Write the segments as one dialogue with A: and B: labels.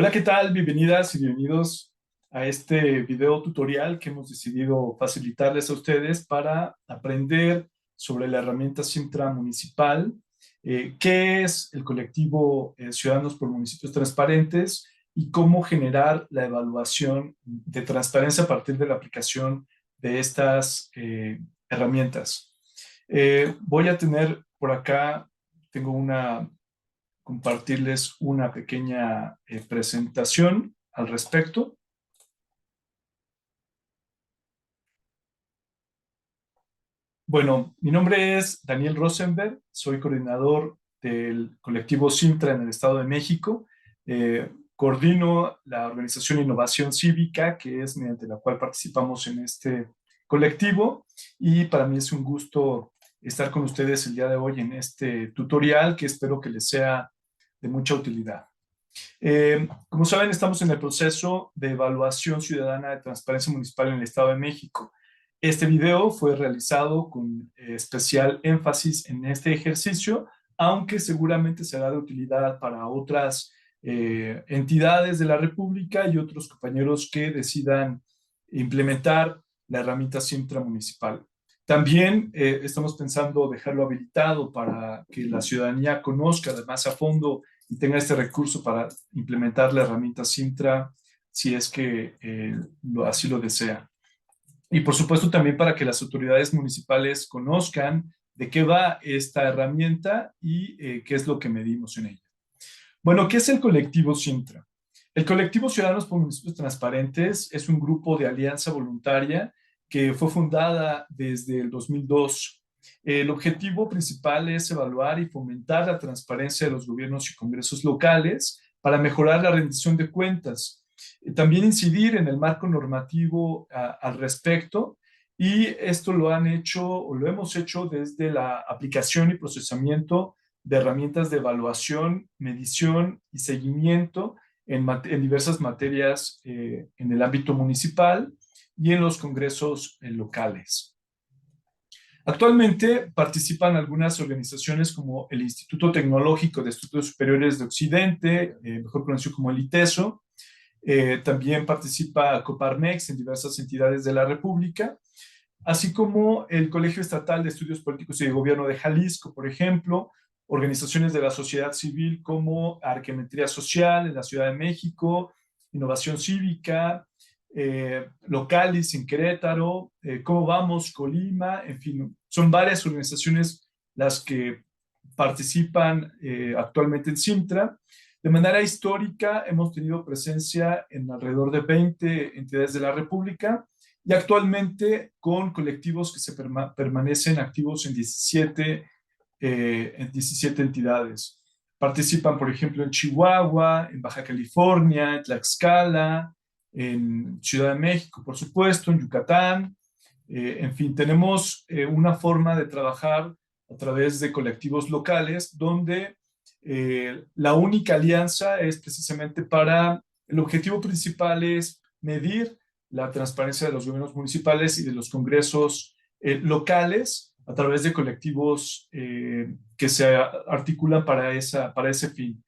A: Hola, ¿qué tal? Bienvenidas y bienvenidos a este video tutorial que hemos decidido facilitarles a ustedes para aprender sobre la herramienta Sintra Municipal, qué es el colectivo Ciudadanos por Municipios Transparentes y cómo generar la evaluación de transparencia a partir de la aplicación de estas herramientas. Voy a tener por acá, tengo compartirles una pequeña presentación al respecto. Bueno, mi nombre es Daniel Rosenberg, soy coordinador del colectivo Sintra en el Estado de México. Coordino la organización Innovación Cívica, que es mediante la cual participamos en este colectivo, y para mí es un gusto estar con ustedes el día de hoy en este tutorial que espero que les sea de mucha utilidad. Como saben, estamos en el proceso de evaluación ciudadana de transparencia municipal en el Estado de México. Este video fue realizado con especial énfasis en este ejercicio, aunque seguramente será de utilidad para otras entidades de la República y otros compañeros que decidan implementar la herramienta Sintra Municipal. También estamos pensando dejarlo habilitado para que la ciudadanía conozca además a fondo y tenga este recurso para implementar la herramienta Sintra si es que así lo desea. Y por supuesto también para que las autoridades municipales conozcan de qué va esta herramienta y qué es lo que medimos en ella. Bueno, ¿qué es el colectivo Sintra? El colectivo Ciudadanos por Municipios Transparentes es un grupo de alianza voluntaria que fue fundada desde el 2002. El objetivo principal es evaluar y fomentar la transparencia de los gobiernos y congresos locales para mejorar la rendición de cuentas. También incidir en el marco normativo al respecto, y esto lo han hecho o lo hemos hecho desde la aplicación y procesamiento de herramientas de evaluación, medición y seguimiento en diversas materias en el ámbito municipal y en los congresos locales. Actualmente participan algunas organizaciones como el Instituto Tecnológico de Estudios Superiores de Occidente, mejor conocido como el ITESO. También participa Coparmex en diversas entidades de la República, así como el Colegio Estatal de Estudios Políticos y de Gobierno de Jalisco, por ejemplo, organizaciones de la sociedad civil como Arquemetría Social en la Ciudad de México, Innovación Cívica, Localis en Querétaro, Cómo Vamos, Colima, en fin, son varias organizaciones las que participan actualmente en Sintra. De manera histórica, hemos tenido presencia en alrededor de 20 entidades de la República y actualmente con colectivos que permanecen activos en 17 entidades. Participan, por ejemplo, en Chihuahua, en Baja California, en Tlaxcala, en Ciudad de México, por supuesto, en Yucatán. En fin, tenemos una forma de trabajar a través de colectivos locales donde la única alianza es precisamente el objetivo principal es medir la transparencia de los gobiernos municipales y de los congresos locales a través de colectivos que se articulan para ese fin.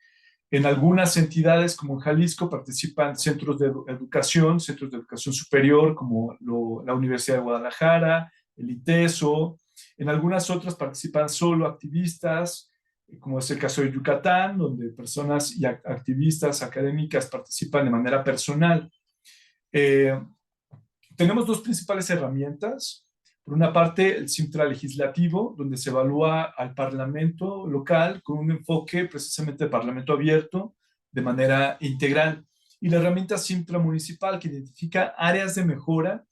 A: En algunas entidades, como en Jalisco, participan centros de educación, centros de educación superior, como la Universidad de Guadalajara, el ITESO. En algunas otras participan solo activistas, como es el caso de Yucatán, donde personas y activistas académicas participan de manera personal. Eh, Tenemos dos principales herramientas. Por una parte, el Sintra legislativo, donde se evalúa al Parlamento local con un enfoque precisamente de Parlamento abierto de manera integral. Y la herramienta Sintra municipal, que identifica áreas de mejora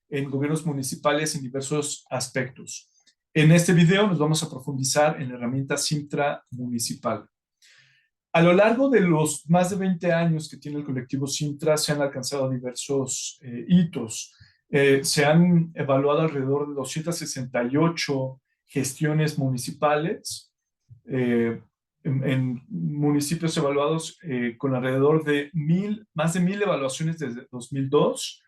A: en gobiernos municipales en diversos aspectos. En este video nos vamos a profundizar en la herramienta Sintra municipal. A lo largo de los más de 20 años que tiene el colectivo Sintra, se han alcanzado diversos hitos. Se han evaluado alrededor de 268 gestiones municipales en municipios evaluados con alrededor de más de 1,000 evaluaciones desde 2002,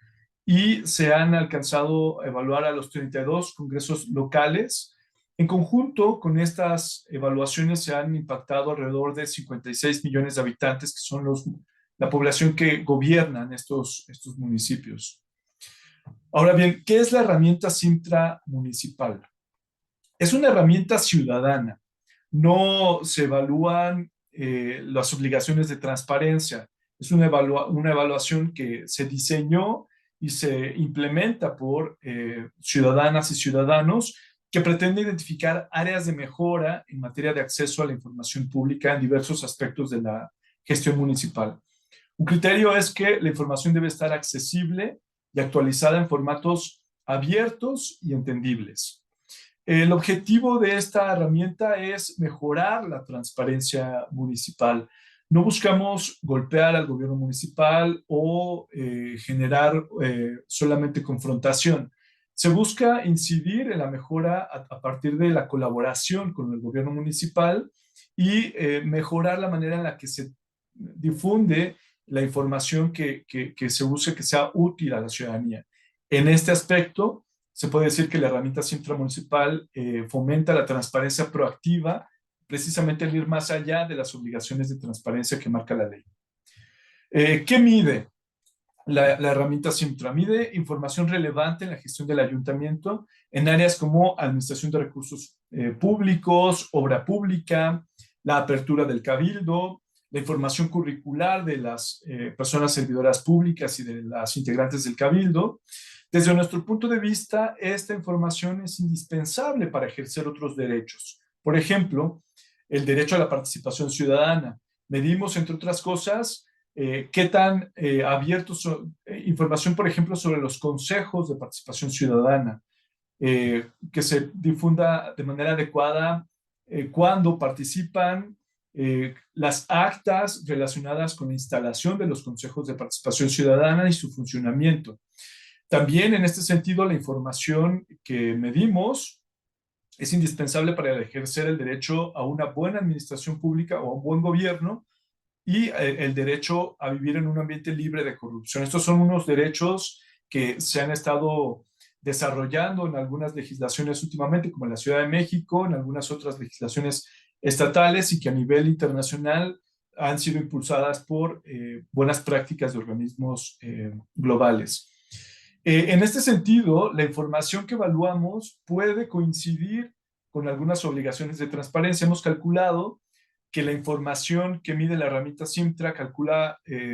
A: y se han alcanzado a evaluar a los 32 congresos locales. En conjunto con estas evaluaciones se han impactado alrededor de 56 millones de habitantes, que son la población que gobiernan estos municipios. Ahora bien, ¿qué es la herramienta Cintra municipal? Es una herramienta ciudadana. No se evalúan las obligaciones de transparencia. Es una evaluación que se diseñó y se implementa por ciudadanas y ciudadanos que pretende identificar áreas de mejora en materia de acceso a la información pública en diversos aspectos de la gestión municipal. Un criterio es que la información debe estar accesible y actualizada en formatos abiertos y entendibles. El objetivo de esta herramienta es mejorar la transparencia municipal. No buscamos golpear al gobierno municipal o generar solamente confrontación. Se busca incidir en la mejora a partir de la colaboración con el gobierno municipal y mejorar la manera en la que se difunde la información que se use, que sea útil a la ciudadanía. En este aspecto, se puede decir que la herramienta Cintra municipal fomenta la transparencia proactiva, precisamente el ir más allá de las obligaciones de transparencia que marca la ley. ¿Qué mide la herramienta Cintra? Mide información relevante en la gestión del ayuntamiento en áreas como administración de recursos públicos, obra pública, la apertura del cabildo, la información curricular de las personas servidoras públicas y de las integrantes del cabildo. Desde nuestro punto de vista, esta información es indispensable para ejercer otros derechos. Por ejemplo, el derecho a la participación ciudadana. Medimos, entre otras cosas, qué tan abiertos son, información, por ejemplo, sobre los consejos de participación ciudadana, que se difunda de manera adecuada cuando participan, las actas relacionadas con la instalación de los consejos de participación ciudadana y su funcionamiento. También en este sentido, la información que medimos es indispensable para ejercer el derecho a una buena administración pública o a un buen gobierno y el derecho a vivir en un ambiente libre de corrupción. Estos son unos derechos que se han estado desarrollando en algunas legislaciones últimamente, como en la Ciudad de México, en algunas otras legislaciones estatales y que a nivel internacional han sido impulsadas por buenas prácticas de organismos globales. En este sentido, la información que evaluamos puede coincidir con algunas obligaciones de transparencia. Hemos calculado que la información que mide la herramienta Cintra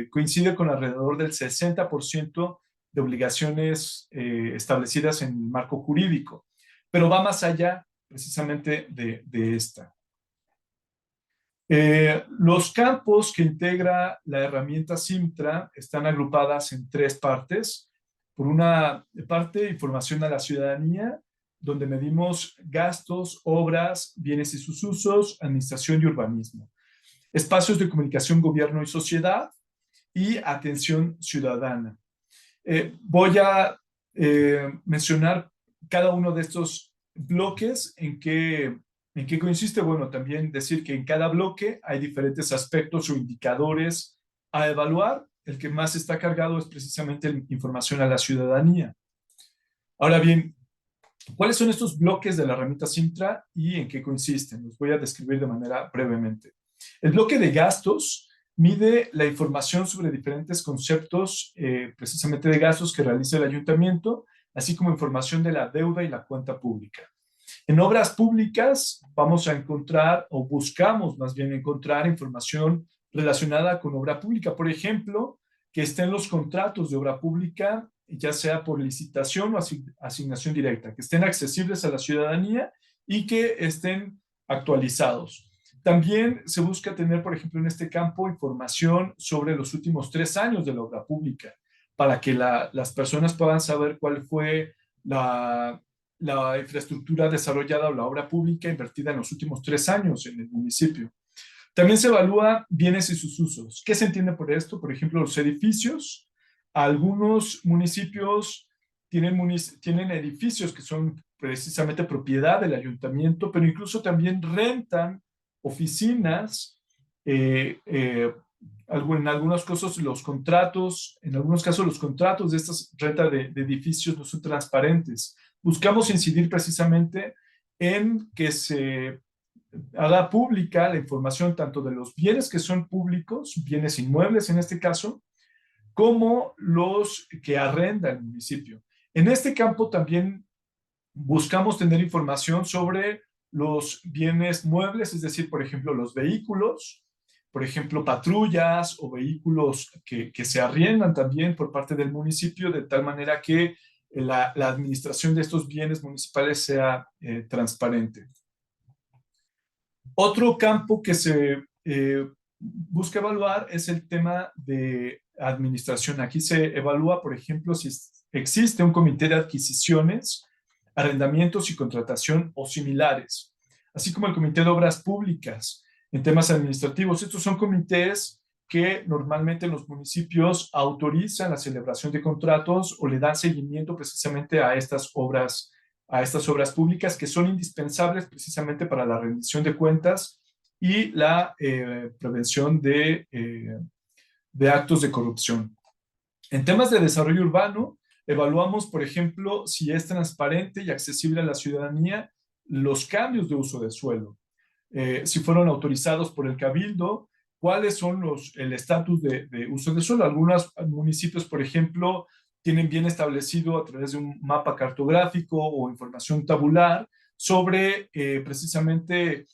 A: coincide con alrededor del 60% de obligaciones establecidas en el marco jurídico, pero va más allá precisamente de esta. Los campos que integra la herramienta Cintra están agrupadas en tres partes. Por una parte, información a la ciudadanía, donde medimos gastos, obras, bienes y sus usos, administración y urbanismo. Espacios de comunicación, gobierno y sociedad, y atención ciudadana. Voy a mencionar cada uno de estos bloques en qué consiste. Bueno, también decir que en cada bloque hay diferentes aspectos o indicadores a evaluar. El que más está cargado es precisamente la información a la ciudadanía. Ahora bien, ¿cuáles son estos bloques de la herramienta Cintra y en qué consisten? Los voy a describir de manera brevemente. El bloque de gastos mide la información sobre diferentes conceptos, precisamente de gastos que realiza el ayuntamiento, así como información de la deuda y la cuenta pública. En obras públicas vamos a encontrar, o buscamos más bien encontrar, información relacionada con obra pública. Por ejemplo, que estén los contratos de obra pública, ya sea por licitación o asignación directa, que estén accesibles a la ciudadanía y que estén actualizados. También se busca tener, por ejemplo, en este campo, información sobre los últimos 3 años de la obra pública, para que las personas puedan saber cuál fue la infraestructura desarrollada o la obra pública invertida en los últimos 3 años en el municipio. También se evalúa bienes y sus usos. ¿Qué se entiende por esto? Por ejemplo, los edificios. Algunos municipios tienen edificios que son precisamente propiedad del ayuntamiento, pero incluso también rentan oficinas. En algunos casos los contratos de esta renta de edificios no son transparentes. Buscamos incidir precisamente en que se haga pública la información tanto de los bienes que son públicos, bienes inmuebles en este caso, como los que arrenda el municipio. En este campo también buscamos tener información sobre los bienes muebles, es decir, por ejemplo, los vehículos, por ejemplo, patrullas o vehículos que se arriendan también por parte del municipio, de tal manera que la administración de estos bienes municipales sea transparente. Otro campo que se busca evaluar es el tema de administración. Aquí se evalúa, por ejemplo, si existe un comité de adquisiciones, arrendamientos y contratación o similares, así como el comité de obras públicas en temas administrativos. Estos son comités que normalmente los municipios autorizan la celebración de contratos o le dan seguimiento precisamente a estas obras públicas que son indispensables precisamente para la rendición de cuentas y la prevención de actos de corrupción. En temas de desarrollo urbano, evaluamos, por ejemplo, si es transparente y accesible a la ciudadanía los cambios de uso de suelo, si fueron autorizados por el Cabildo, cuáles son el estatus de uso de suelo. Algunos municipios, por ejemplo, tienen bien establecido a través de un mapa cartográfico o información tabular sobre precisamente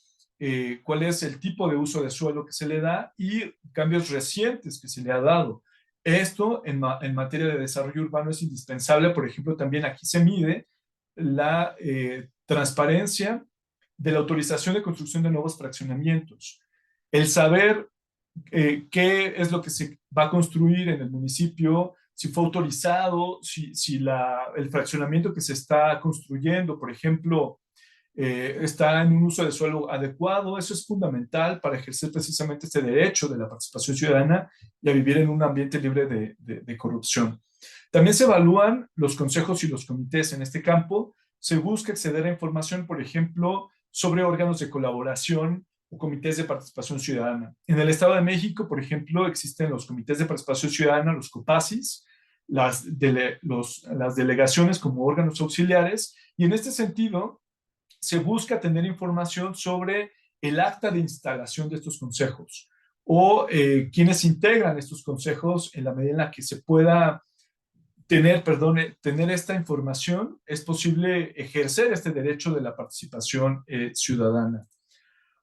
A: cuál es el tipo de uso de suelo que se le da y cambios recientes que se le ha dado. Esto en materia de desarrollo urbano es indispensable. Por ejemplo, también aquí se mide la transparencia de la autorización de construcción de nuevos fraccionamientos. El saber qué es lo que se va a construir en el municipio, si fue autorizado, si el fraccionamiento que se está construyendo, por ejemplo, está en un uso de suelo adecuado. Eso es fundamental para ejercer precisamente este derecho de la participación ciudadana y a vivir en un ambiente libre de corrupción. También se evalúan los consejos y los comités en este campo. Se busca acceder a información, por ejemplo, sobre órganos de colaboración o comités de participación ciudadana. En el Estado de México, por ejemplo, existen los comités de participación ciudadana, los COPACIS, las delegaciones como órganos auxiliares, y en este sentido se busca tener información sobre el acta de instalación de estos consejos o quienes integran estos consejos en la medida en la que se pueda tener esta información, es posible ejercer este derecho de la participación ciudadana.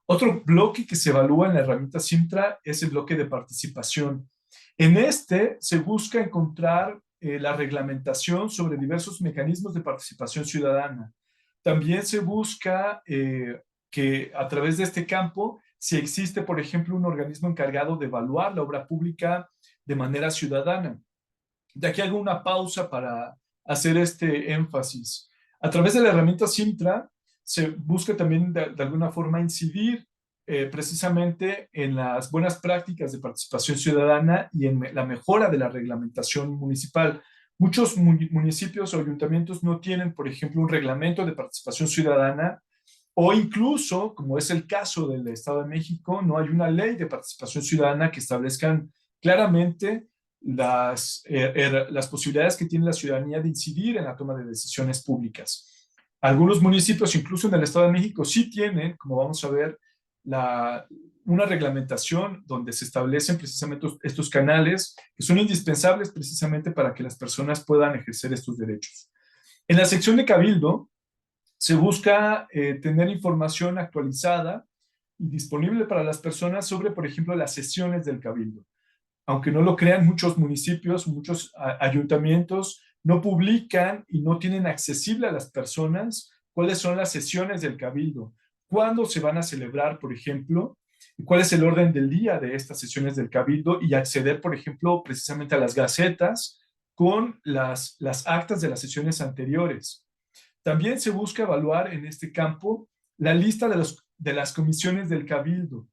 A: Otro bloque que se evalúa en la herramienta Simtra es el bloque de participación. En este se busca encontrar la reglamentación sobre diversos mecanismos de participación ciudadana. También se busca que a través de este campo, si existe, por ejemplo, un organismo encargado de evaluar la obra pública de manera ciudadana. De aquí hago una pausa para hacer este énfasis. A través de la herramienta Simtra se busca también de alguna forma incidir precisamente en las buenas prácticas de participación ciudadana y en la mejora de la reglamentación municipal. Muchos municipios o ayuntamientos no tienen, por ejemplo, un reglamento de participación ciudadana o incluso, como es el caso del Estado de México, no hay una ley de participación ciudadana que establezcan claramente las posibilidades que tiene la ciudadanía de incidir en la toma de decisiones públicas. Algunos municipios, incluso en el Estado de México, sí tienen, como vamos a ver, una reglamentación donde se establecen precisamente estos canales que son indispensables precisamente para que las personas puedan ejercer estos derechos. En la sección de Cabildo se busca tener información actualizada y disponible para las personas sobre, por ejemplo, las sesiones del Cabildo. Aunque no lo crean, muchos municipios, muchos ayuntamientos no publican y no tienen accesible a las personas cuáles son las sesiones del Cabildo, cuándo se van a celebrar, por ejemplo, y cuál es el orden del día de estas sesiones del Cabildo y acceder, por ejemplo, precisamente a las gacetas con las actas de las sesiones anteriores. También se busca evaluar en este campo la lista de las comisiones del Cabildo.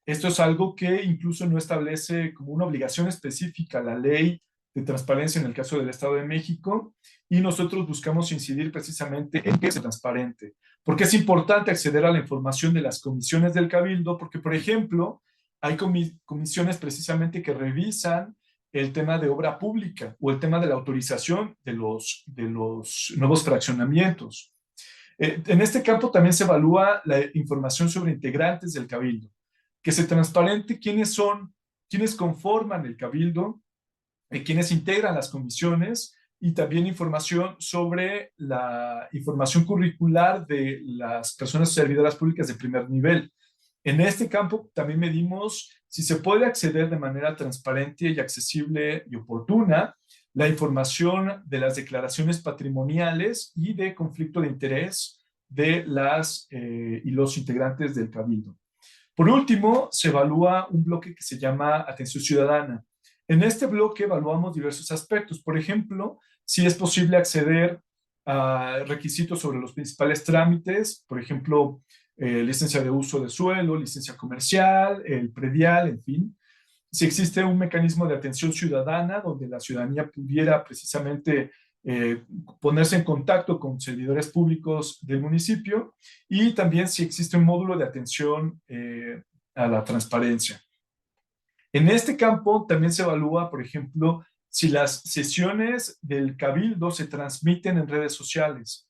A: Esto es algo que incluso no establece como una obligación específica la ley de transparencia en el caso del Estado de México y nosotros buscamos incidir precisamente en que sea transparente. Porque es importante acceder a la información de las comisiones del Cabildo, porque, por ejemplo, hay comisiones precisamente que revisan el tema de obra pública o el tema de la autorización de los nuevos fraccionamientos. En este campo también se evalúa la información sobre integrantes del cabildo, que se transparente quiénes son, quiénes conforman el cabildo, quiénes integran las comisiones y también información sobre la información curricular de las personas servidoras públicas de primer nivel. En este campo también medimos si se puede acceder de manera transparente y accesible y oportuna la información de las declaraciones patrimoniales y de conflicto de interés de las y los integrantes del cabildo. Por último, se evalúa un bloque que se llama atención ciudadana. En este bloque evaluamos diversos aspectos. Por ejemplo, si es posible acceder a requisitos sobre los principales trámites, por ejemplo, licencia de uso de suelo, licencia comercial, el predial, en fin. Si existe un mecanismo de atención ciudadana donde la ciudadanía pudiera precisamente eh, ponerse en contacto con servidores públicos del municipio y también si existe un módulo de atención a la transparencia. En este campo también se evalúa, por ejemplo, si las sesiones del cabildo se transmiten en redes sociales.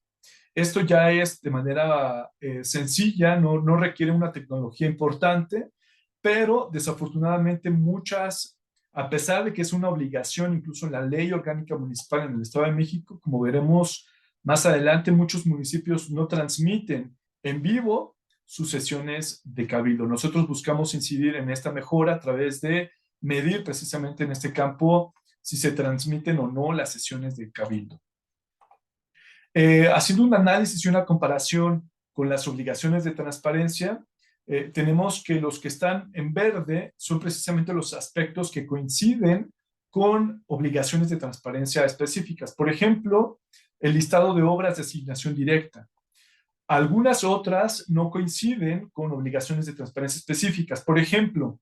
A: Esto ya es de manera sencilla, no requiere una tecnología importante, pero desafortunadamente muchas, a pesar de que es una obligación, incluso en la ley orgánica municipal en el Estado de México, como veremos más adelante, muchos municipios no transmiten en vivo sus sesiones de cabildo. Nosotros buscamos incidir en esta mejora a través de medir precisamente en este campo si se transmiten o no las sesiones de cabildo. Haciendo un análisis y una comparación con las obligaciones de transparencia, tenemos que los que están en verde son precisamente los aspectos que coinciden con obligaciones de transparencia específicas. Por ejemplo, el listado de obras de asignación directa. Algunas otras no coinciden con obligaciones de transparencia específicas. Por ejemplo,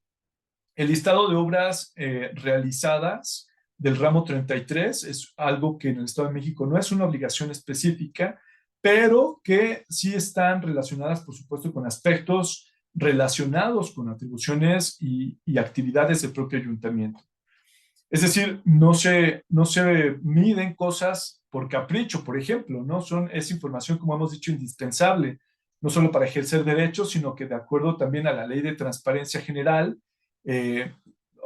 A: el listado de obras realizadas del ramo 33 es algo que en el Estado de México no es una obligación específica, pero que sí están relacionadas, por supuesto, con aspectos relacionados con atribuciones y actividades del propio ayuntamiento. Es decir, no se miden cosas por capricho, por ejemplo, ¿no? Es información, como hemos dicho, indispensable, no solo para ejercer derechos, sino que de acuerdo también a la ley de transparencia general, eh,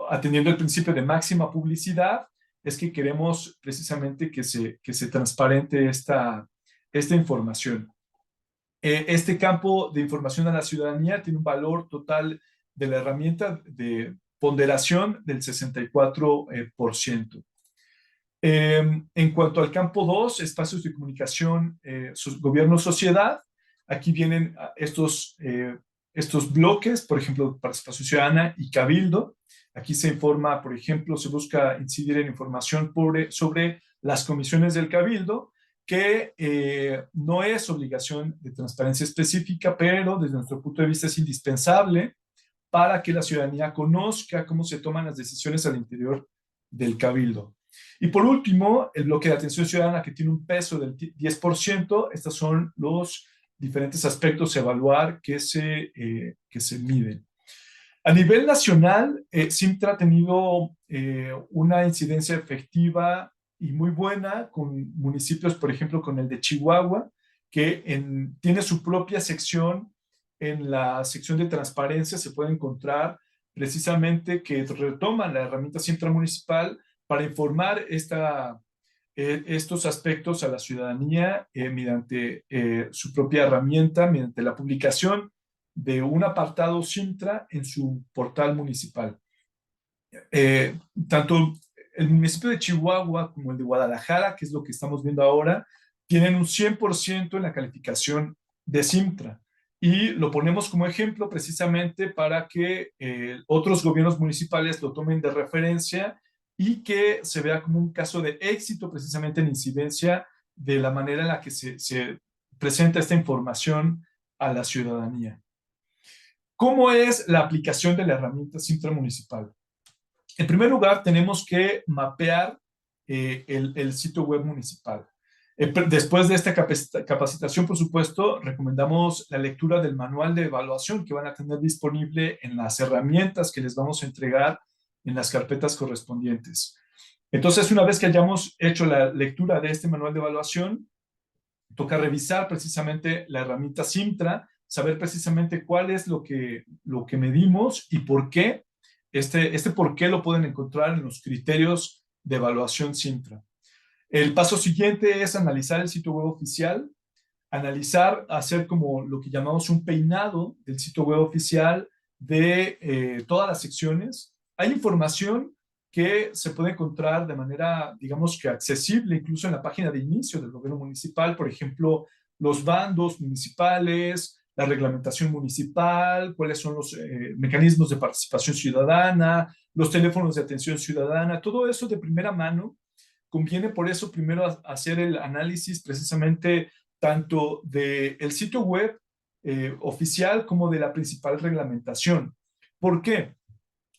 A: atendiendo el principio de máxima publicidad, es que queremos precisamente que se transparente esta información. Este campo de información a la ciudadanía tiene un valor total de la herramienta de ponderación del 64%. En cuanto al campo 2, espacios de comunicación, gobierno-sociedad, aquí vienen estos bloques, por ejemplo, participación ciudadana y cabildo. Aquí se informa, por ejemplo, se busca incidir en información sobre las comisiones del cabildo, que no es obligación de transparencia específica, pero desde nuestro punto de vista es indispensable para que la ciudadanía conozca cómo se toman las decisiones al interior del cabildo. Y por último, el bloque de atención ciudadana que tiene un peso del 10%, estos son los diferentes aspectos a evaluar que se miden. A nivel nacional, Simtra ha tenido una incidencia efectiva y muy buena con municipios, por ejemplo, con el de Chihuahua, que tiene su propia sección. En la sección de transparencia se puede encontrar precisamente que retoman la herramienta Simtra municipal para informar estos aspectos a la ciudadanía mediante su propia herramienta, mediante la publicación de un apartado Sintra en su portal municipal. Tanto el municipio de Chihuahua como el de Guadalajara, que es lo que estamos viendo ahora, tienen un 100% en la calificación de Sintra. Y lo ponemos como ejemplo precisamente para que otros gobiernos municipales lo tomen de referencia y que se vea como un caso de éxito precisamente en incidencia de la manera en la que se presenta esta información a la ciudadanía. ¿Cómo es la aplicación de la herramienta Sintra municipal? En primer lugar, tenemos que mapear el sitio web municipal. Después de esta capacitación, por supuesto, recomendamos la lectura del manual de evaluación que van a tener disponible en las herramientas que les vamos a entregar en las carpetas correspondientes. Entonces, una vez que hayamos hecho la lectura de este manual de evaluación, toca revisar precisamente la herramienta Simtra, saber precisamente cuál es lo que medimos y por qué. Este por qué lo pueden encontrar en los criterios de evaluación Simtra. El paso siguiente es analizar el sitio web oficial, analizar, hacer como lo que llamamos un peinado del sitio web oficial de todas las secciones. Hay información que se puede encontrar de manera, digamos que accesible, incluso en la página de inicio del gobierno municipal, por ejemplo, los bandos municipales, la reglamentación municipal, cuáles son los mecanismos de participación ciudadana, los teléfonos de atención ciudadana, todo eso de primera mano. Conviene por eso primero hacer el análisis precisamente tanto del sitio web oficial como de la principal reglamentación. ¿Por qué?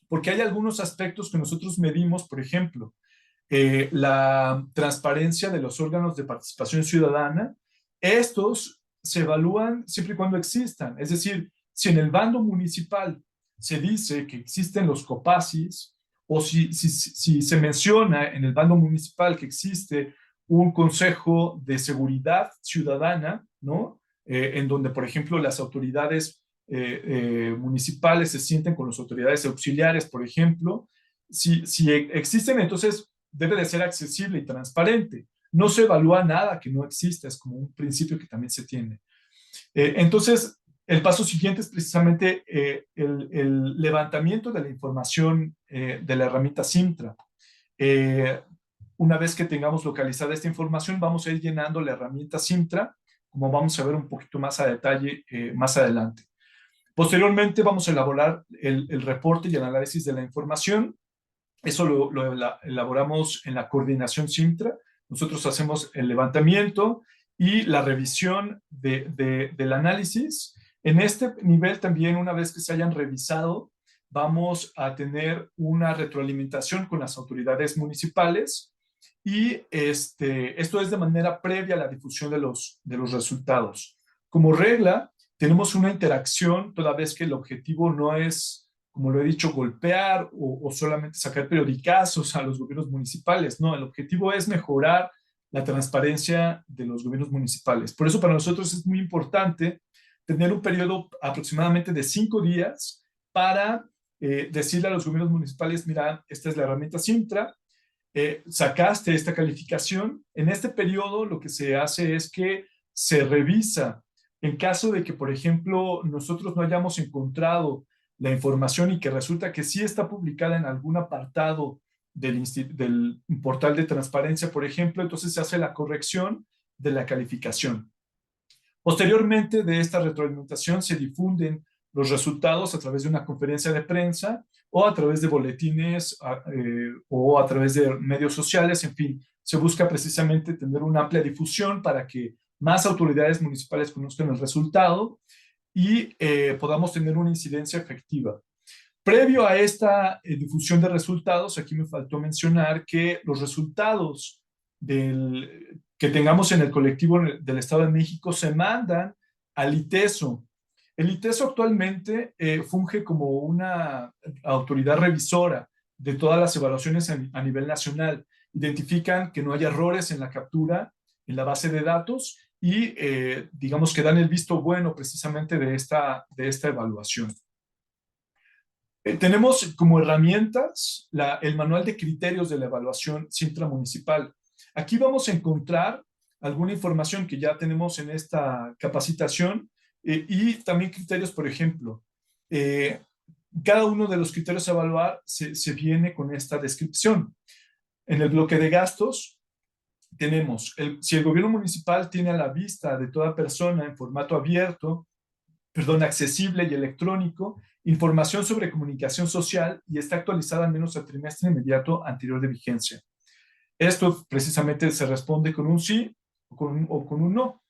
A: Porque hay algunos aspectos que nosotros medimos, por ejemplo, la transparencia de los órganos de participación ciudadana. Estos se evalúan siempre y cuando existan. Es decir, si en el bando municipal se dice que existen los COPACIS, o si se menciona en el bando municipal que existe un consejo de seguridad ciudadana, ¿no? En donde, por ejemplo, las autoridades municipales se sienten con las autoridades auxiliares, por ejemplo. Si existen, entonces debe de ser accesible y transparente. No se evalúa nada que no exista, es como un principio que también se tiene. Entonces, el paso siguiente es precisamente el levantamiento de la información de la herramienta Simtra. Eh, una vez que tengamos localizada esta información, vamos a ir llenando la herramienta Simtra, como vamos a ver un poquito más a detalle más adelante. Posteriormente, vamos a elaborar el reporte y el análisis de la información. Eso lo elaboramos en la coordinación Simtra. Nosotros hacemos el levantamiento y la revisión del análisis. En este nivel también, una vez que se hayan revisado, vamos a tener una retroalimentación con las autoridades municipales y esto es de manera previa a la difusión de los resultados. Como regla, tenemos una interacción toda vez que el objetivo no es, como lo he dicho, golpear o solamente sacar periodicazos a los gobiernos municipales. No, el objetivo es mejorar la transparencia de los gobiernos municipales. Por eso para nosotros es muy importante tener un periodo aproximadamente de 5 días para decirle a los gobiernos municipales, mira, esta es la herramienta Simtra, sacaste esta calificación. En este periodo lo que se hace es que se revisa en caso de que, por ejemplo, nosotros no hayamos encontrado la información y que resulta que sí está publicada en algún apartado del portal de transparencia, por ejemplo, entonces se hace la corrección de la calificación. Posteriormente de esta retroalimentación se difunden los resultados a través de una conferencia de prensa o a través de boletines o a través de medios sociales, en fin, se busca precisamente tener una amplia difusión para que más autoridades municipales conozcan el resultado y podamos tener una incidencia efectiva. Previo a esta difusión de resultados, aquí me faltó mencionar que los resultados que tengamos en el colectivo del Estado de México se mandan al ITESO. El ITESO actualmente funge como una autoridad revisora de todas las evaluaciones a nivel nacional. Identifican que no haya errores en la captura, en la base de datos y digamos que dan el visto bueno precisamente de esta evaluación. Tenemos como herramientas el manual de criterios de la evaluación intramunicipal. Aquí vamos a encontrar alguna información que ya tenemos en esta capacitación y también criterios, por ejemplo. Cada uno de los criterios a evaluar se viene con esta descripción. En el bloque de gastos tenemos, si el gobierno municipal tiene a la vista de toda persona en formato abierto, accesible y electrónico, información sobre comunicación social y está actualizada al menos al trimestre inmediato anterior de vigencia. Esto precisamente se responde con un sí o con un no.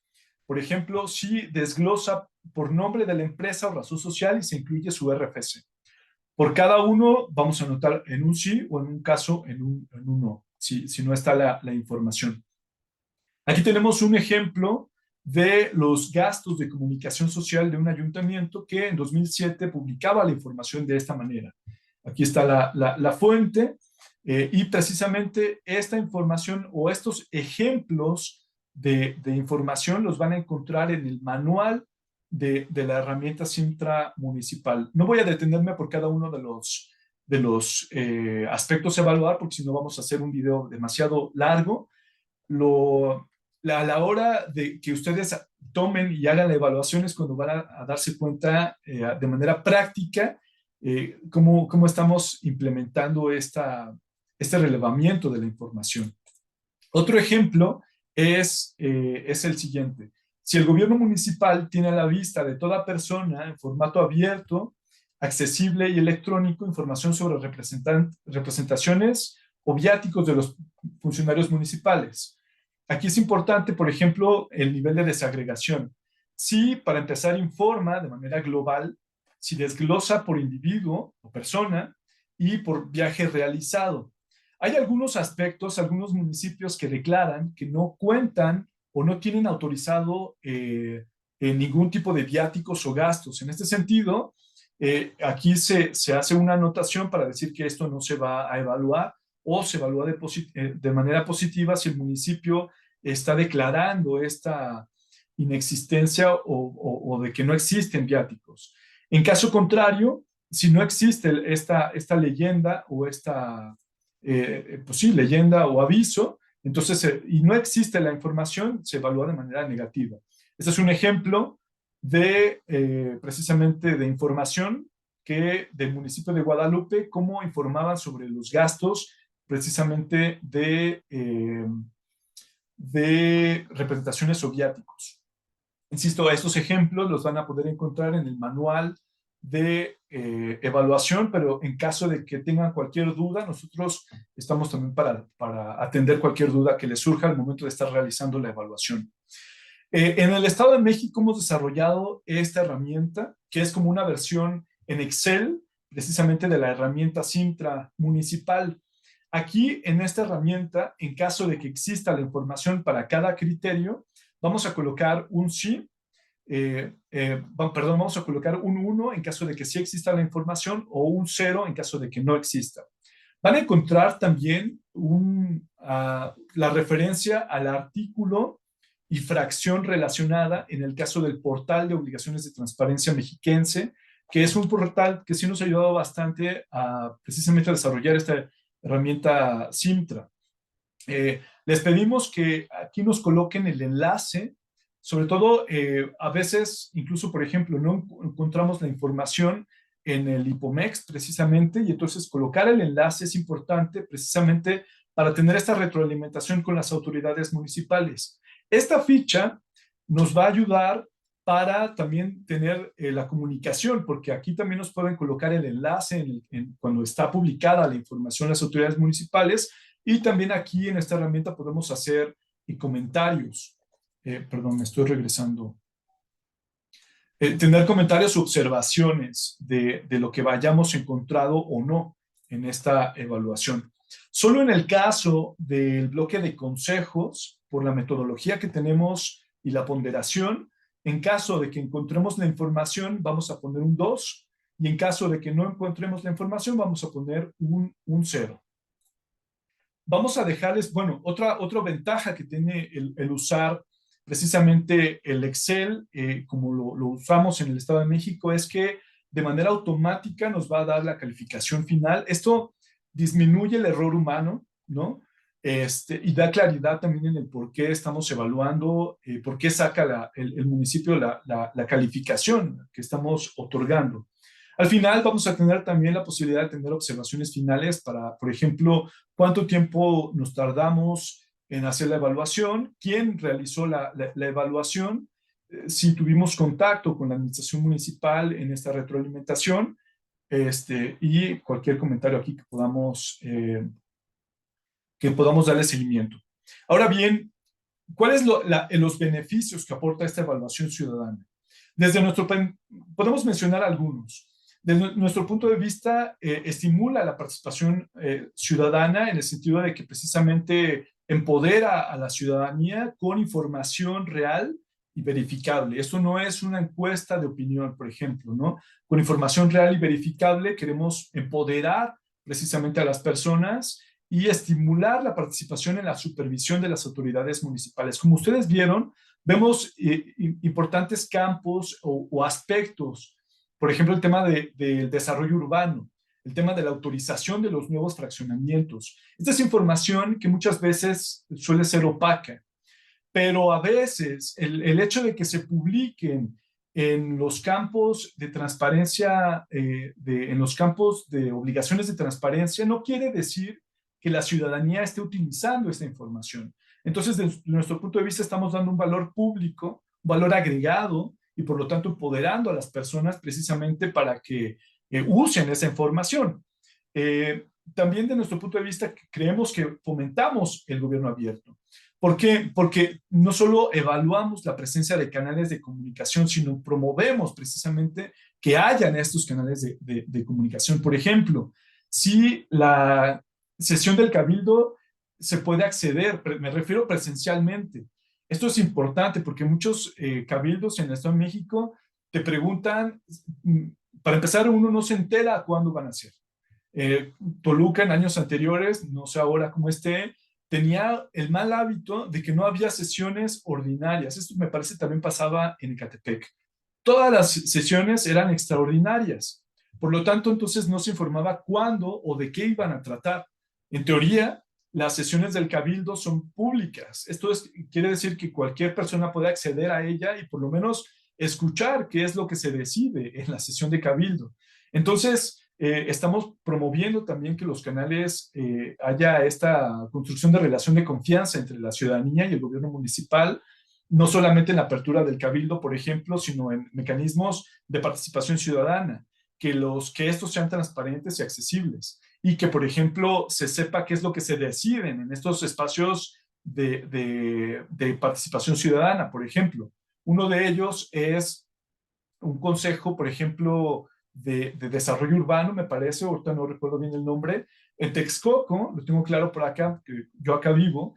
A: Por ejemplo, si desglosa por nombre de la empresa o razón social y se incluye su RFC. Por cada uno vamos a anotar en un sí o en un caso en un no, si no está la información. Aquí tenemos un ejemplo de los gastos de comunicación social de un ayuntamiento que en 2007 publicaba la información de esta manera. Aquí está la fuente y precisamente esta información o estos ejemplos de información los van a encontrar en el manual de la herramienta Sintra municipal. No voy a detenerme por cada uno de los aspectos a evaluar, porque si no vamos a hacer un video demasiado largo. A la hora de que ustedes tomen y hagan la evaluación es cuando van a darse cuenta de manera práctica cómo estamos implementando este relevamiento de la información. Otro ejemplo es el siguiente. Si el gobierno municipal tiene a la vista de toda persona en formato abierto, accesible y electrónico información sobre representaciones o viáticos de los funcionarios municipales. Aquí es importante, por ejemplo, el nivel de desagregación. Si, para empezar, informa de manera global, si desglosa por individuo o persona y por viaje realizado. Hay algunos aspectos, algunos municipios que declaran que no cuentan o no tienen autorizado ningún tipo de viáticos o gastos. En este sentido, aquí se hace una anotación para decir que esto no se va a evaluar o se evalúa de manera positiva si el municipio está declarando esta inexistencia o de que no existen viáticos. En caso contrario, si no existe esta leyenda o pues sí, leyenda o aviso, entonces, y no existe la información, se evalúa de manera negativa. Este es un ejemplo precisamente de información del municipio de Guadalupe, cómo informaban sobre los gastos precisamente de representaciones o viáticos. Insisto, estos ejemplos los van a poder encontrar en el manual de evaluación, pero en caso de que tengan cualquier duda, nosotros estamos también para atender cualquier duda que les surja al momento de estar realizando la evaluación. En el Estado de México hemos desarrollado esta herramienta, que es como una versión en Excel, precisamente de la herramienta Sintra municipal. Aquí, en esta herramienta, en caso de que exista la información para cada criterio, vamos a colocar un sí, vamos a colocar un 1 en caso de que sí exista la información o un 0 en caso de que no exista. Van a encontrar también la referencia al artículo y fracción relacionada en el caso del portal de obligaciones de transparencia mexiquense, que es un portal que sí nos ha ayudado bastante a precisamente a desarrollar esta herramienta Sintra. Les pedimos que aquí nos coloquen el enlace, sobre todo a veces, incluso por ejemplo, no encontramos la información en el IPOMEX precisamente, y entonces colocar el enlace es importante precisamente para tener esta retroalimentación con las autoridades municipales. Esta ficha nos va a ayudar para también tener la comunicación, porque aquí también nos pueden colocar el enlace cuando está publicada la información a las autoridades municipales, y también aquí en esta herramienta podemos hacer comentarios. Perdón, me estoy regresando. Tener comentarios o observaciones de lo que hayamos encontrado o no en esta evaluación. Solo en el caso del bloque de consejos, por la metodología que tenemos y la ponderación, en caso de que encontremos la información, vamos a poner un 2, y en caso de que no encontremos la información, vamos a poner un 0. Vamos a dejarles, bueno, otra ventaja que tiene el usar precisamente el Excel, como lo usamos en el Estado de México, es que de manera automática nos va a dar la calificación final. Esto disminuye el error humano, ¿no? Y da claridad también en el por qué estamos evaluando, por qué saca el municipio la calificación que estamos otorgando. Al final vamos a tener también la posibilidad de tener observaciones finales para, por ejemplo, cuánto tiempo nos tardamos en hacer la evaluación, quién realizó la evaluación, si tuvimos contacto con la administración municipal en esta retroalimentación, y cualquier comentario aquí que podamos darle seguimiento. Ahora bien, ¿cuáles son los beneficios que aporta esta evaluación ciudadana? Podemos mencionar algunos. Desde nuestro punto de vista, estimula la participación ciudadana en el sentido de que precisamente empodera a la ciudadanía con información real y verificable. Esto no es una encuesta de opinión, por ejemplo, ¿no? Con información real y verificable queremos empoderar precisamente a las personas y estimular la participación en la supervisión de las autoridades municipales. Como ustedes vieron, vemos importantes campos o aspectos, por ejemplo, el tema del desarrollo urbano, el tema de la autorización de los nuevos fraccionamientos. Esta es información que muchas veces suele ser opaca, pero a veces el hecho de que se publiquen en los campos de transparencia, en los campos de obligaciones de transparencia, no quiere decir que la ciudadanía esté utilizando esta información. Entonces, desde nuestro punto de vista, estamos dando un valor público, un valor agregado y por lo tanto empoderando a las personas precisamente para que usen esa información. También de nuestro punto de vista creemos que fomentamos el gobierno abierto. ¿Por qué? Porque no solo evaluamos la presencia de canales de comunicación, sino promovemos precisamente que hayan estos canales de comunicación. Por ejemplo, si la sesión del cabildo se puede acceder, me refiero presencialmente. Esto es importante porque muchos cabildos en el Estado de México te preguntan, para empezar, uno no se entera cuándo van a ser. Toluca en años anteriores, no sé ahora cómo esté, tenía el mal hábito de que no había sesiones ordinarias. Esto me parece también pasaba en Ecatepec. Todas las sesiones eran extraordinarias. Por lo tanto, entonces no se informaba cuándo o de qué iban a tratar. En teoría, las sesiones del cabildo son públicas. Quiere decir que cualquier persona puede acceder a ella y por lo menos escuchar qué es lo que se decide en la sesión de cabildo. Entonces, estamos promoviendo también que los canales haya esta construcción de relación de confianza entre la ciudadanía y el gobierno municipal, no solamente en la apertura del cabildo, por ejemplo, sino en mecanismos de participación ciudadana, que estos sean transparentes y accesibles y que, por ejemplo, se sepa qué es lo que se deciden en estos espacios de participación ciudadana, por ejemplo. Uno de ellos es un consejo, por ejemplo, de desarrollo urbano, me parece, ahorita no recuerdo bien el nombre, en Texcoco, lo tengo claro por acá, que yo acá vivo,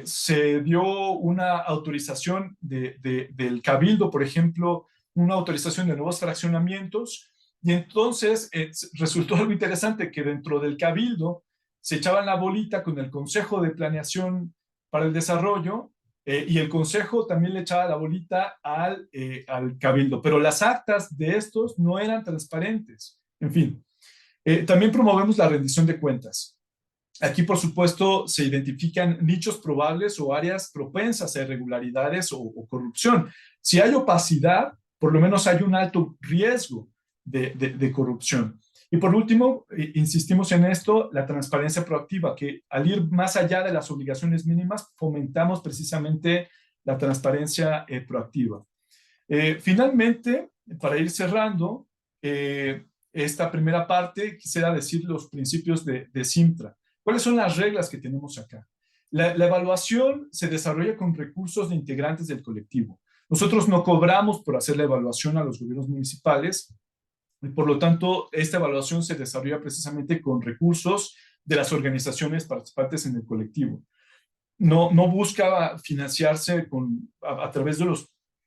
A: se dio una autorización del cabildo, por ejemplo, una autorización de nuevos fraccionamientos, y entonces resultó algo interesante, que dentro del cabildo se echaban la bolita con el Consejo de Planeación para el Desarrollo, y el consejo también le echaba la bolita al cabildo, pero las actas de estos no eran transparentes. En fin, también promovemos la rendición de cuentas. Aquí, por supuesto, se identifican nichos probables o áreas propensas a irregularidades o corrupción. Si hay opacidad, por lo menos hay un alto riesgo de corrupción. Y por último, insistimos en esto, la transparencia proactiva, que al ir más allá de las obligaciones mínimas, fomentamos precisamente la transparencia proactiva. Finalmente, para ir cerrando esta primera parte, quisiera decir los principios de Sintra. ¿Cuáles son las reglas que tenemos acá? La evaluación se desarrolla con recursos de integrantes del colectivo. Nosotros no cobramos por hacer la evaluación a los gobiernos municipales, y por lo tanto, esta evaluación se desarrolla precisamente con recursos de las organizaciones participantes en el colectivo. No busca financiarse a través de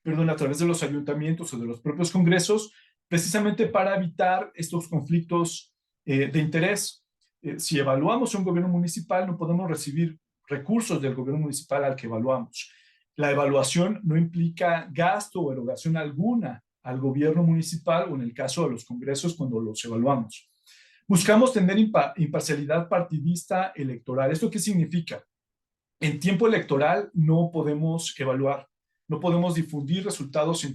A: a través de los ayuntamientos o de los propios congresos, precisamente para evitar estos conflictos de interés. Si evaluamos un gobierno municipal, no podemos recibir recursos del gobierno municipal al que evaluamos. La evaluación no implica gasto o erogación alguna al gobierno municipal o en el caso de los congresos cuando los evaluamos. Buscamos tener imparcialidad partidista electoral. ¿Esto qué significa? En tiempo electoral no podemos evaluar, no podemos difundir resultados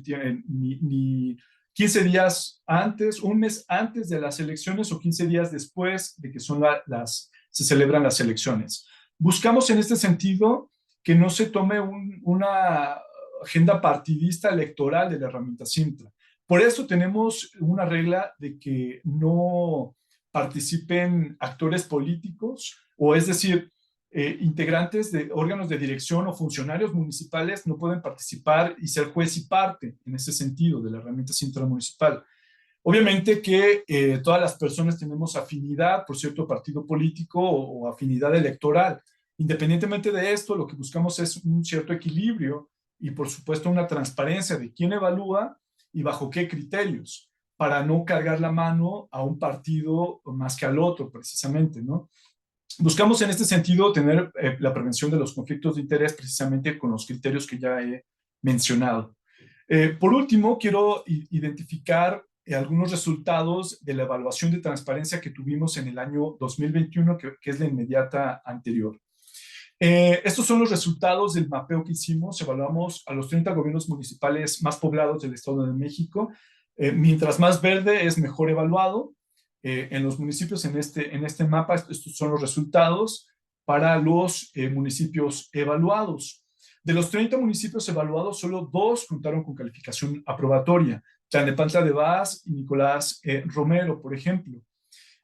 A: ni 15 días antes, un mes antes de las elecciones o 15 días después de que se celebran las elecciones. Buscamos en este sentido que no se tome una agenda partidista electoral de la herramienta Sintra. Por eso tenemos una regla de que no participen actores políticos, o es decir, integrantes de órganos de dirección o funcionarios municipales no pueden participar y ser juez y parte en ese sentido de la herramienta Sintra municipal. Obviamente que todas las personas tenemos afinidad por cierto partido político o afinidad electoral. Independientemente de esto, lo que buscamos es un cierto equilibrio y por supuesto una transparencia de quién evalúa y bajo qué criterios, para no cargar la mano a un partido más que al otro, precisamente, ¿no? Buscamos en este sentido tener la prevención de los conflictos de interés precisamente con los criterios que ya he mencionado. Por último, quiero identificar algunos resultados de la evaluación de transparencia que tuvimos en el año 2021, que es la inmediata anterior. Estos son los resultados del mapeo que hicimos. Evaluamos a los 30 gobiernos municipales más poblados del Estado de México. Mientras más verde es mejor evaluado. En los municipios en este mapa, estos son los resultados para los municipios evaluados. De los 30 municipios evaluados, solo 2 contaron con calificación aprobatoria. Tlalnepantla de Vaz y Nicolás Romero, por ejemplo.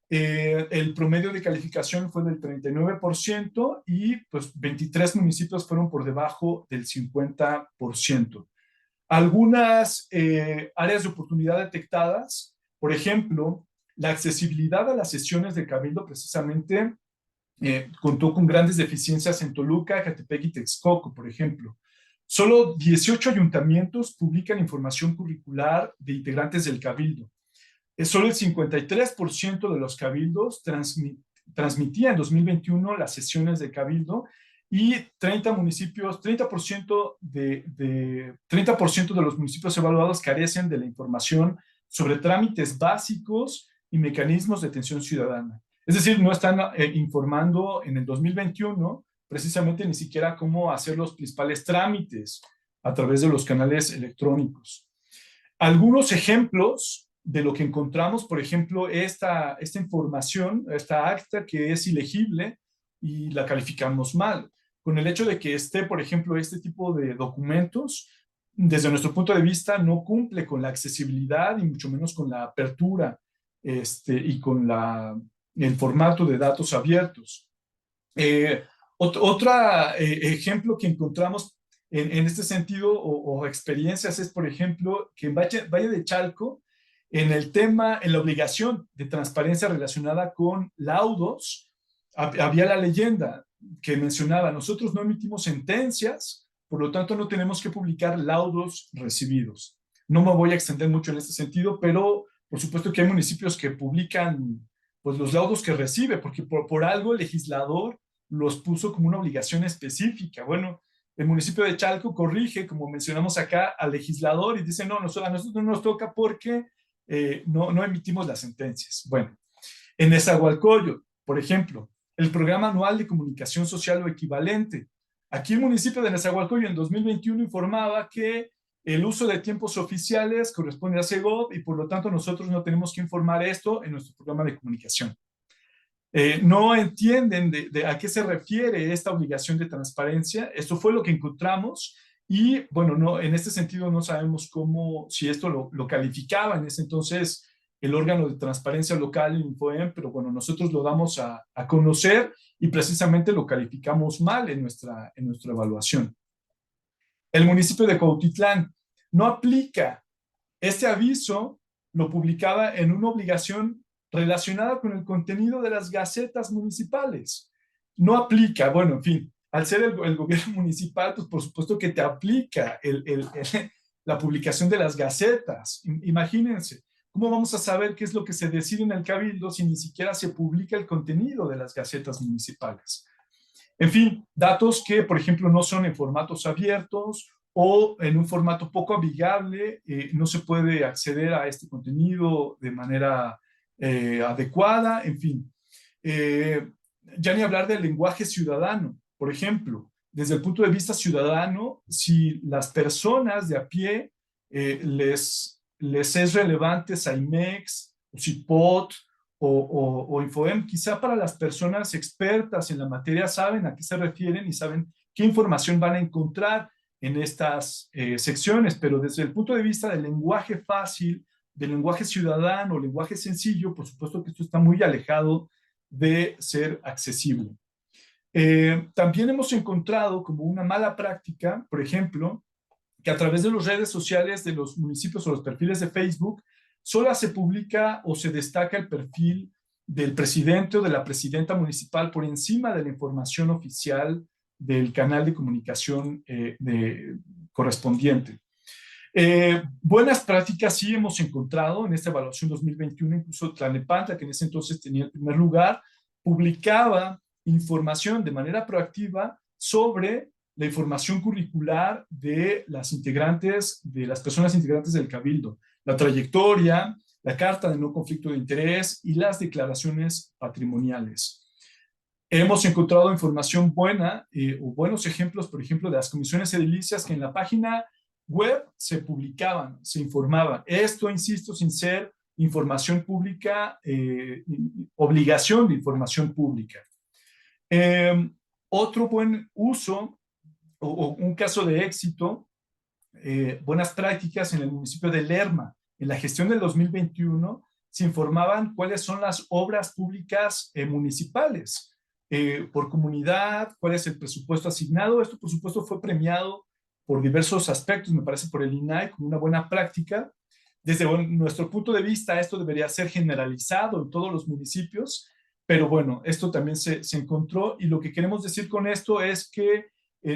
A: El promedio de calificación fue del 39% y pues 23 municipios fueron por debajo del 50%. Algunas áreas de oportunidad detectadas, por ejemplo, la accesibilidad a las sesiones de Cabildo precisamente contó con grandes deficiencias en Toluca, Ecatepec y Texcoco, por ejemplo. Solo 18 ayuntamientos publican información curricular de integrantes del Cabildo. Solo el 53% de los cabildos transmitía en 2021 las sesiones de cabildo y 30 municipios, 30% de los municipios evaluados carecen de la información sobre trámites básicos y mecanismos de atención ciudadana. Es decir, no están informando en el 2021 precisamente ni siquiera cómo hacer los principales trámites a través de los canales electrónicos. Algunos ejemplos de lo que encontramos, por ejemplo, esta información, esta acta que es ilegible y la calificamos mal. Con el hecho de que esté, por ejemplo, este tipo de documentos, desde nuestro punto de vista, no cumple con la accesibilidad y mucho menos con la apertura y con el formato de datos abiertos. Otro ejemplo que encontramos en este sentido o experiencias es, por ejemplo, que en Valle de Chalco, en el tema, en la obligación de transparencia relacionada con laudos, había la leyenda que mencionaba, nosotros no emitimos sentencias, por lo tanto no tenemos que publicar laudos recibidos. No me voy a extender mucho en este sentido, pero por supuesto que hay municipios que publican pues, los laudos que recibe, porque por algo el legislador los puso como una obligación específica. Bueno, el municipio de Chalco corrige, como mencionamos acá, al legislador y dice, no, a nosotros no nos toca porque no emitimos las sentencias. Bueno, en Nezahualcóyotl, por ejemplo, el programa anual de comunicación social o equivalente. Aquí el municipio de Nezahualcóyotl en 2021 informaba que el uso de tiempos oficiales corresponde a CEGOV y por lo tanto nosotros no tenemos que informar esto en nuestro programa de comunicación. No entienden de a qué se refiere esta obligación de transparencia. Esto fue lo que encontramos y bueno, no, en este sentido no sabemos cómo, si esto lo calificaba en ese entonces el órgano de transparencia local, el Infoem, pero bueno, nosotros lo damos a conocer y precisamente lo calificamos mal en nuestra evaluación. El municipio de Cuautitlán no aplica este aviso, lo publicaba en una obligación relacionada con el contenido de las gacetas municipales. No aplica, bueno, en fin, al ser el gobierno municipal, pues por supuesto que te aplica la publicación de las gacetas. Imagínense, ¿cómo vamos a saber qué es lo que se decide en el cabildo si ni siquiera se publica el contenido de las gacetas municipales? En fin, datos que, por ejemplo, no son en formatos abiertos o en un formato poco amigable, no se puede acceder a este contenido de manera adecuada, en fin. Ya ni hablar del lenguaje ciudadano, por ejemplo, desde el punto de vista ciudadano, si las personas de a pie les es relevante SAIMEX, o CIPOT o Infoem, quizá para las personas expertas en la materia saben a qué se refieren y saben qué información van a encontrar en estas secciones, pero desde el punto de vista del lenguaje fácil, del lenguaje ciudadano, lenguaje sencillo, por supuesto que esto está muy alejado de ser accesible. También hemos encontrado como una mala práctica, por ejemplo, que a través de las redes sociales de los municipios o los perfiles de Facebook, solo se publica o se destaca el perfil del presidente o de la presidenta municipal por encima de la información oficial del canal de comunicación correspondiente. Buenas prácticas sí hemos encontrado en esta evaluación 2021, incluso Tlalnepantla, que en ese entonces tenía el primer lugar, publicaba información de manera proactiva sobre la información curricular de las integrantes, de las personas integrantes del Cabildo, la trayectoria, la carta de no conflicto de interés y las declaraciones patrimoniales. Hemos encontrado información buena o buenos ejemplos, por ejemplo, de las comisiones edilicias que en la página web se publicaban, se informaban. Esto, insisto, sin ser información pública, obligación de información pública. Otro buen uso o un caso de éxito, buenas prácticas en el municipio de Lerma. En la gestión del 2021 se informaban cuáles son las obras públicas municipales por comunidad, cuál es el presupuesto asignado. Este presupuesto fue premiado por diversos aspectos, me parece por el INAI, como una buena práctica. Desde nuestro punto de vista, esto debería ser generalizado en todos los municipios, pero bueno, esto también se encontró y lo que queremos decir con esto es que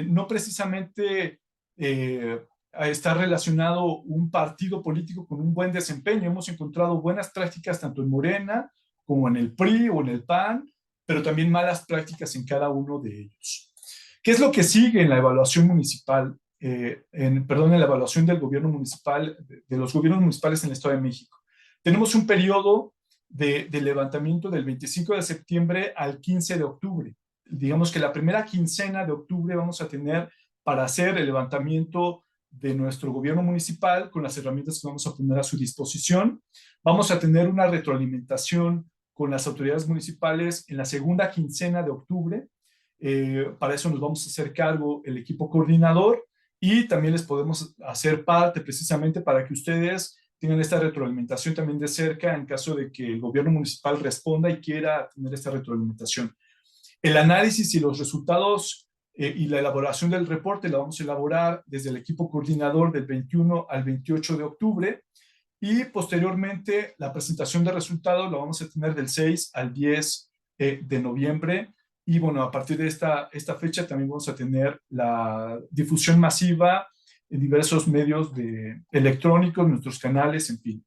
A: no precisamente está relacionado un partido político con un buen desempeño. Hemos encontrado buenas prácticas tanto en Morena como en el PRI o en el PAN, pero también malas prácticas en cada uno de ellos. ¿Qué es lo que sigue en la evaluación municipal? En la evaluación del gobierno municipal, de los gobiernos municipales en el Estado de México. Tenemos un periodo de levantamiento del 25 de septiembre al 15 de octubre. Digamos que la primera quincena de octubre vamos a tener para hacer el levantamiento de nuestro gobierno municipal con las herramientas que vamos a poner a su disposición. Vamos a tener una retroalimentación con las autoridades municipales en la segunda quincena de octubre. Para eso nos vamos a hacer cargo el equipo coordinador y también les podemos hacer parte precisamente para que ustedes tengan esta retroalimentación también de cerca en caso de que el gobierno municipal responda y quiera tener esta retroalimentación. El análisis y los resultados y la elaboración del reporte la vamos a elaborar desde el equipo coordinador del 21 al 28 de octubre y posteriormente la presentación de resultados la vamos a tener del 6 al 10 de noviembre. Y bueno, a partir de esta fecha también vamos a tener la difusión masiva en diversos medios electrónicos, nuestros canales, en fin.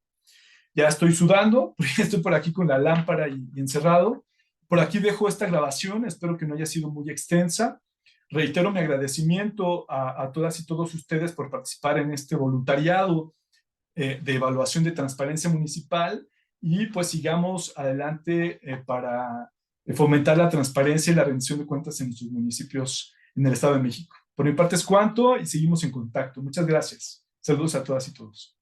A: Ya estoy sudando, estoy por aquí con la lámpara y encerrado. Por aquí dejo esta grabación, espero que no haya sido muy extensa. Reitero mi agradecimiento a todas y todos ustedes por participar en este voluntariado de evaluación de transparencia municipal y pues sigamos adelante para fomentar la transparencia y la rendición de cuentas en nuestros municipios en el Estado de México. Por mi parte es cuanto y seguimos en contacto. Muchas gracias. Saludos a todas y todos.